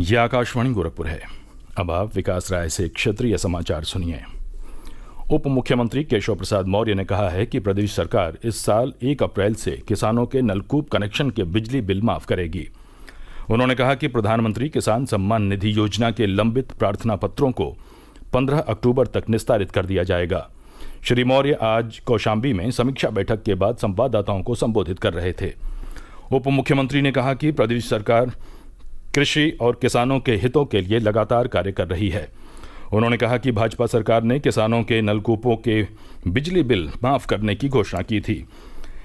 यह आकाशवाणी गोरखपुर है। अब आप विकास राय से क्षेत्रीय समाचार सुनिए। उप मुख्यमंत्री केशव प्रसाद मौर्य ने कहा है कि प्रदेश सरकार इस साल 1 अप्रैल से किसानों के नलकूप कनेक्शन के बिजली बिल माफ करेगी। उन्होंने कहा कि प्रधानमंत्री किसान सम्मान निधि योजना के लंबित प्रार्थना पत्रों को 15 अक्टूबर तक निस्तारित कर दिया जाएगा। श्री मौर्य आज कौशाम्बी में समीक्षा बैठक के बाद संवाददाताओं को संबोधित कर रहे थे। उप मुख्यमंत्री ने कहा कि प्रदेश सरकार कृषि और किसानों के हितों के लिए लगातार कार्य कर रही है। उन्होंने कहा कि भाजपा सरकार ने किसानों के नलकूपों के बिजली बिल माफ करने की घोषणा की थी।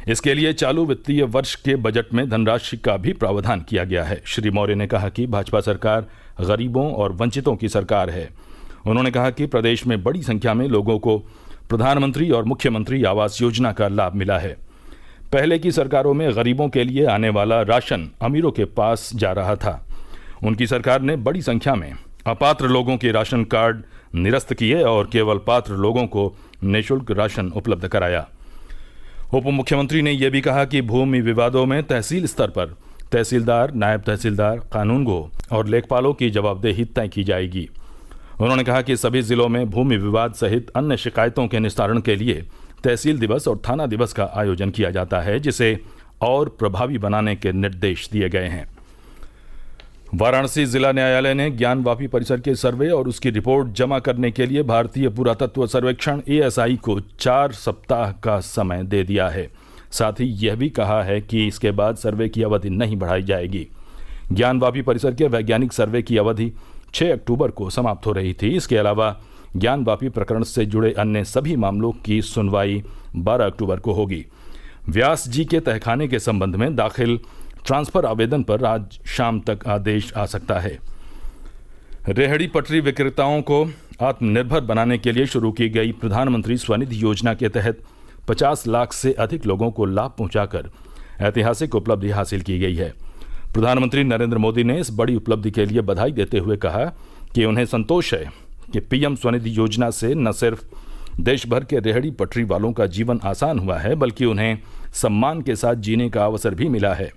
इसके लिए चालू वित्तीय वर्ष के बजट में धनराशि का भी प्रावधान किया गया है। श्री मौर्य ने कहा कि भाजपा सरकार गरीबों और वंचितों की सरकार है। उन्होंने कहा कि प्रदेश में बड़ी संख्या में लोगों को प्रधानमंत्री और मुख्यमंत्री आवास योजना का लाभ मिला है। पहले की सरकारों में गरीबों के लिए आने वाला राशन अमीरों के पास जा रहा था। उनकी सरकार ने बड़ी संख्या में अपात्र लोगों के राशन कार्ड निरस्त किए और केवल पात्र लोगों को निःशुल्क राशन उपलब्ध कराया। उप मुख्यमंत्री ने यह भी कहा कि भूमि विवादों में तहसील स्तर पर तहसीलदार, नायब तहसीलदार, कानूनगो और लेखपालों की जवाबदेही तय की जाएगी। उन्होंने कहा कि सभी जिलों में भूमि विवाद सहित अन्य शिकायतों के निस्तारण के लिए तहसील दिवस और थाना दिवस का आयोजन किया जाता है, जिसे और प्रभावी बनाने के निर्देश दिए गए हैं। वाराणसी जिला न्यायालय ने ज्ञानवापी परिसर के सर्वे और उसकी रिपोर्ट जमा करने के लिए भारतीय पुरातत्व सर्वेक्षण ASI को 4 सप्ताह का समय दे दिया है। साथ ही यह भी कहा है कि इसके बाद सर्वे की अवधि नहीं बढ़ाई जाएगी। ज्ञानवापी परिसर के वैज्ञानिक सर्वे की अवधि 6 अक्टूबर को समाप्त हो रही थी। इसके अलावा ज्ञानवापी प्रकरण से जुड़े अन्य सभी मामलों की सुनवाई 12 अक्टूबर को होगी। व्यास जी के तहखाने के संबंध में दाखिल ट्रांसफर आवेदन पर आज शाम तक आदेश आ सकता है। रेहड़ी पटरी विक्रेताओं को आत्मनिर्भर बनाने के लिए शुरू की गई प्रधानमंत्री स्वनिधि योजना के तहत 50 लाख से अधिक लोगों को लाभ पहुंचाकर ऐतिहासिक उपलब्धि हासिल की गई है। प्रधानमंत्री नरेंद्र मोदी ने इस बड़ी उपलब्धि के लिए बधाई देते हुए कहा कि उन्हें संतोष है कि PM स्वनिधि योजना से न सिर्फ देश भर के रेहड़ी पटरी वालों का जीवन आसान हुआ है, बल्कि उन्हें सम्मान के साथ जीने का अवसर भी मिला है।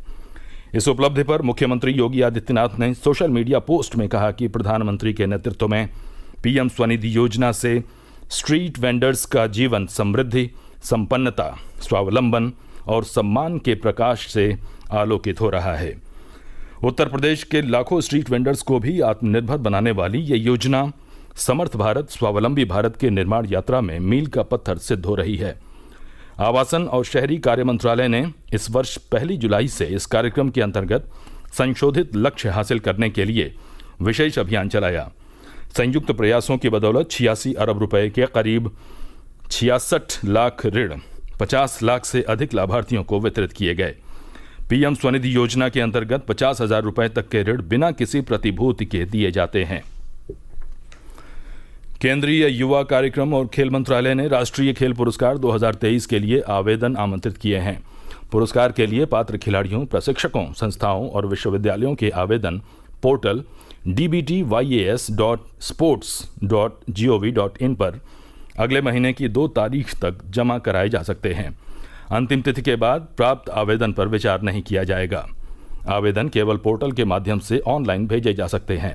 इस उपलब्धि पर मुख्यमंत्री योगी आदित्यनाथ ने सोशल मीडिया पोस्ट में कहा कि प्रधानमंत्री के नेतृत्व में PM स्वनिधि योजना से स्ट्रीट वेंडर्स का जीवन समृद्धि, संपन्नता, स्वावलंबन और सम्मान के प्रकाश से आलोकित हो रहा है। उत्तर प्रदेश के लाखों स्ट्रीट वेंडर्स को भी आत्मनिर्भर बनाने वाली ये योजना समर्थ भारत, स्वावलंबी भारत के निर्माण यात्रा में मील का पत्थर सिद्ध हो रही है। आवासन और शहरी कार्य मंत्रालय ने इस वर्ष 1 जुलाई से इस कार्यक्रम के अंतर्गत संशोधित लक्ष्य हासिल करने के लिए विशेष अभियान चलाया। संयुक्त प्रयासों की बदौलत 86 अरब रुपए के करीब 66 लाख ऋण 50 लाख से अधिक लाभार्थियों को वितरित किए गए। PM स्वनिधि योजना के अंतर्गत 50,000 रुपए तक के ऋण बिना किसी प्रतिभूति के दिए जाते हैं। केंद्रीय युवा कार्यक्रम और खेल मंत्रालय ने राष्ट्रीय खेल पुरस्कार 2023 के लिए आवेदन आमंत्रित किए हैं। पुरस्कार के लिए पात्र खिलाड़ियों, प्रशिक्षकों, संस्थाओं और विश्वविद्यालयों के आवेदन पोर्टल dbtyas.sports.gov.in पर अगले महीने की 2 तारीख तक जमा कराए जा सकते हैं। अंतिम तिथि के बाद प्राप्त आवेदन पर विचार नहीं किया जाएगा। आवेदन केवल पोर्टल के माध्यम से ऑनलाइन भेजे जा सकते हैं।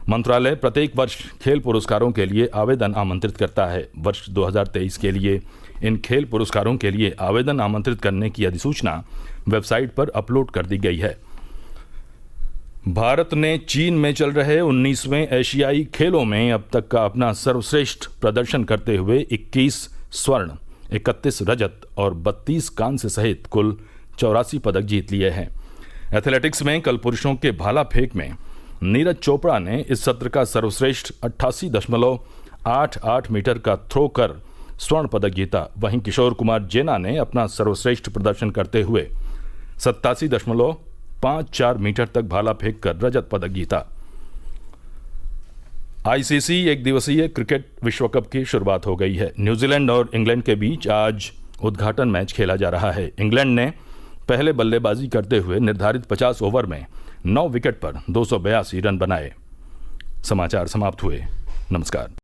मंत्रालय प्रत्येक वर्ष खेल पुरस्कारों के लिए आवेदन आमंत्रित करता है। वर्ष 2023 के लिए इन खेल पुरस्कारों के लिए आवेदन आमंत्रित करने की अधिसूचना वेबसाइट पर अपलोड कर दी गई है। भारत ने चीन में चल रहे 19वें एशियाई खेलों में अब तक का अपना सर्वश्रेष्ठ प्रदर्शन करते हुए 21 स्वर्ण, 31 रजत और 32 कांस्य सहित कुल 84 पदक जीत लिए हैं। एथलेटिक्स में कल पुरुषों के भाला फेंक में नीरज चोपड़ा ने इस सत्र का सर्वश्रेष्ठ 88.88 मीटर का थ्रो कर स्वर्ण पदक जीता। वहीं किशोर कुमार जेना ने अपना सर्वश्रेष्ठ प्रदर्शन करते हुए 87.54 मीटर तक भाला फेंक कर रजत पदक जीता। ICC एक दिवसीय क्रिकेट विश्व कप की शुरुआत हो गई है। न्यूजीलैंड और इंग्लैंड के बीच आज उद्घाटन मैच खेला जा रहा है। इंग्लैंड ने पहले बल्लेबाजी करते हुए निर्धारित 50 ओवर में 9 विकेट पर 282 रन बनाए। समाचार समाप्त हुए। नमस्कार।